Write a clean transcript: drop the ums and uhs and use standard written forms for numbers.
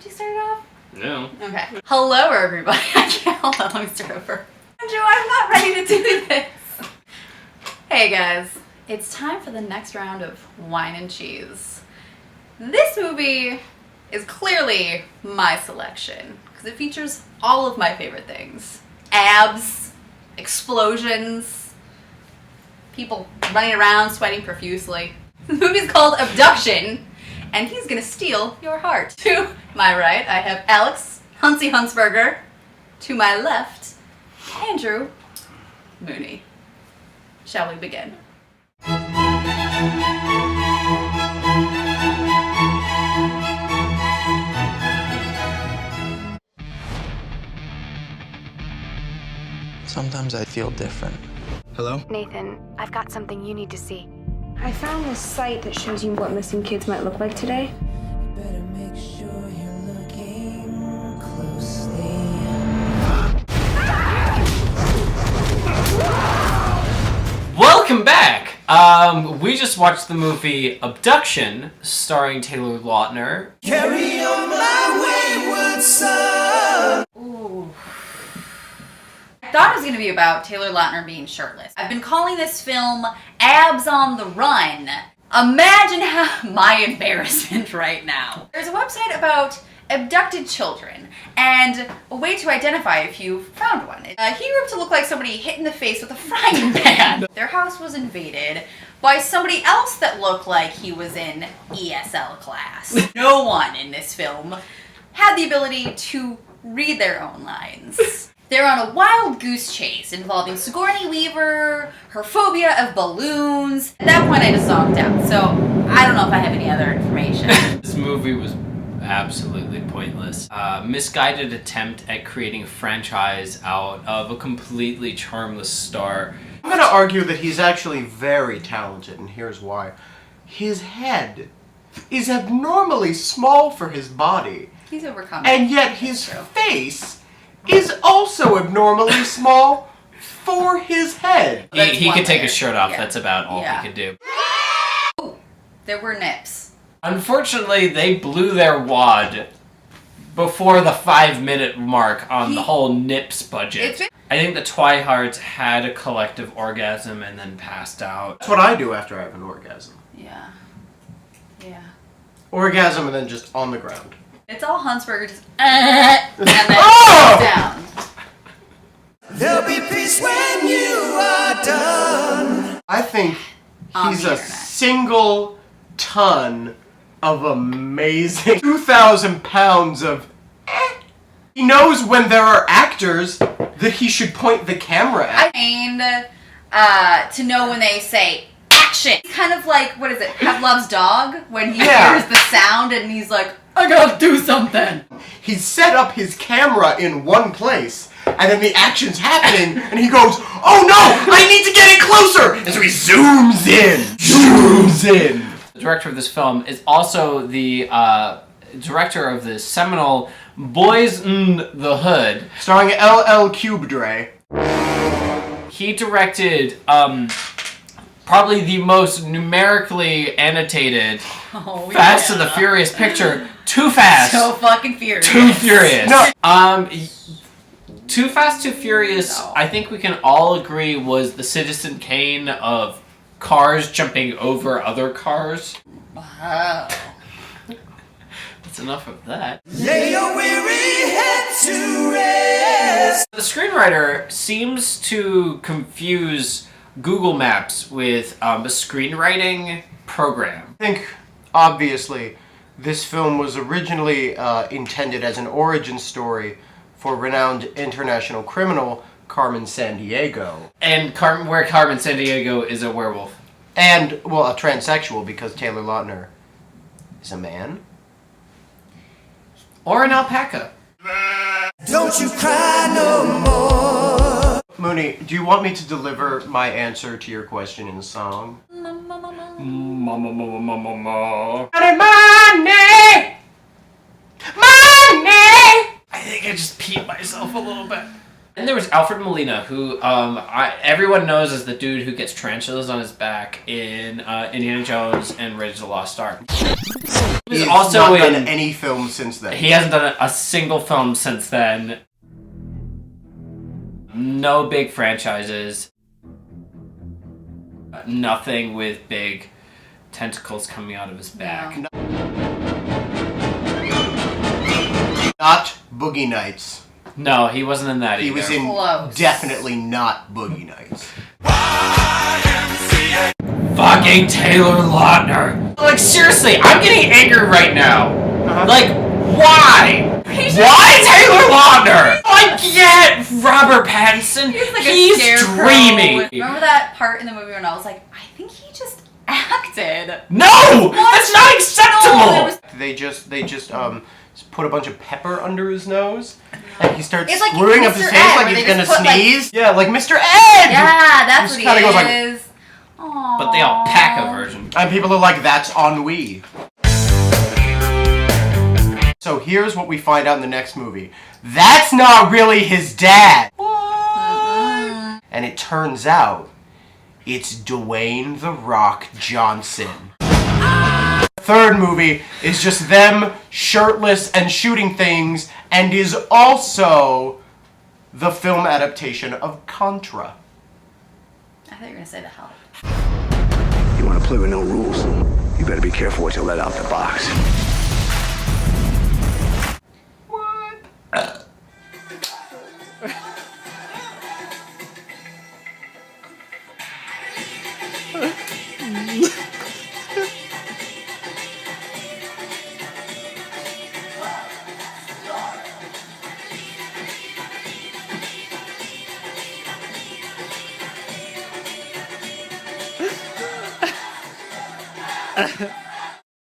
Did you start it off? No. Okay. Hello, everybody. I can't hold on. Let me start over. Andrew, I'm not ready to do this. Hey, guys. It's time for the next round of Wine and Cheese. This movie is clearly my selection because it features all of my favorite things. Abs, explosions, people running around sweating profusely. The movie's called Abduction, and he's gonna steal your heart. To my right, I have Alex Huntsy Huntsberger. To my left, Andrew Mooney. Shall we begin? Sometimes I feel different. Hello? Nathan, I've got something you need to see. I found this site that shows you what missing kids might look like today. You better make sure you're looking closely. Welcome back! We just watched the movie Abduction, starring Taylor Lautner. Carry on my wayward son. Ooh. I thought it was going to be about Taylor Lautner being shirtless. I've been calling this film Abs on the Run. Imagine my embarrassment right now. There's a website about abducted children and a way to identify if you found one. He grew up to look like somebody hit in the face with a frying pan. Their house was invaded by somebody else that looked like he was in ESL class. No one in this film had the ability to read their own lines. They're on a wild goose chase involving Sigourney Weaver, her phobia of balloons. At that point I just zonked out, so I don't know if I have any other information. This movie was absolutely pointless. Misguided attempt at creating a franchise out of a completely charmless star. I'm gonna argue that he's actually very talented, and here's why. His head is abnormally small for his body, He's overcome. and yet his face is also abnormally small for his head. He could take his layer. shirt off, Yeah. that's about all Yeah. he could do. Ooh, there were nips. Unfortunately, they blew their wad before the 5-minute mark on the whole Nips budget. I think the Twihards had a collective orgasm and then passed out. That's what I do after I have an orgasm. Yeah. Yeah. Orgasm and then just on the ground. It's all Huntsberger just and then Oh! down. There'll be peace when you are done. I think On he's the a internet. single ton of amazing 2,000 pounds of He knows when there are actors that he should point the camera at. I trained to know when they say action. It's kind of like, what is it, Pavlov's dog? When he hears the sound and he's like, I gotta do something. He set up his camera in one place, and then the action's happening, and he goes, oh no, I need to get it closer! And so he zooms in. The director of this film is also the director of the seminal Boys in the Hood. Starring LL Cube Dre. He directed probably the most numerically annotated Fast and the Furious picture, Too Fast. So fucking furious. Too Furious. No. Too Fast, Too Furious, No. I think we can all agree was the Citizen Kane of cars jumping over other cars. Wow. That's enough of that. Lay your weary head to rest. The screenwriter seems to confuse Google Maps with a screenwriting program. I think, obviously, this film was originally intended as an origin story for renowned international criminal Carmen Sandiego. And where Carmen Sandiego is a werewolf. And, well, a transsexual because Taylor Lautner is a man. Or an alpaca. Don't you cry no more. Mooney, do you want me to deliver my answer to your question in song? I think I just peed myself a little bit. And there was Alfred Molina, who everyone knows as the dude who gets tarantulas on his back in Indiana Jones and Raiders of the Lost Ark. He's also not in done any film since then. He hasn't done a single film since then. No big franchises. Nothing with big tentacles coming out of his back. No. Not Boogie Nights. No, he wasn't in that either. He was in Close. definitely not Boogie Nights. Fucking Taylor Lautner. Like, seriously, I'm getting angry right now. Like, why? Why Taylor Lautner? I get Robert Pattinson. He's scarecrow. dreamy. Remember that part in the movie when I was like, I think he just acted. No! That's not acceptable! No, They just put a bunch of pepper under his nose, and he starts It's like screwing up his Mr. face Ed, like where he's they gonna just put, like- sneeze. Yeah, like Mr. Ed! Yeah, that's Just what he kinda goes like- is. Aww. But they all pack a version. And people are like, that's ennui. So here's what we find out in the next movie. That's not really his dad! Mm-mm. And it turns out, it's Dwayne "The Rock" Johnson. Third movie is just them shirtless and shooting things, and is also the film adaptation of Contra. I thought you were gonna say The Help. You want to play with no rules? You better be careful what you let out the box. What?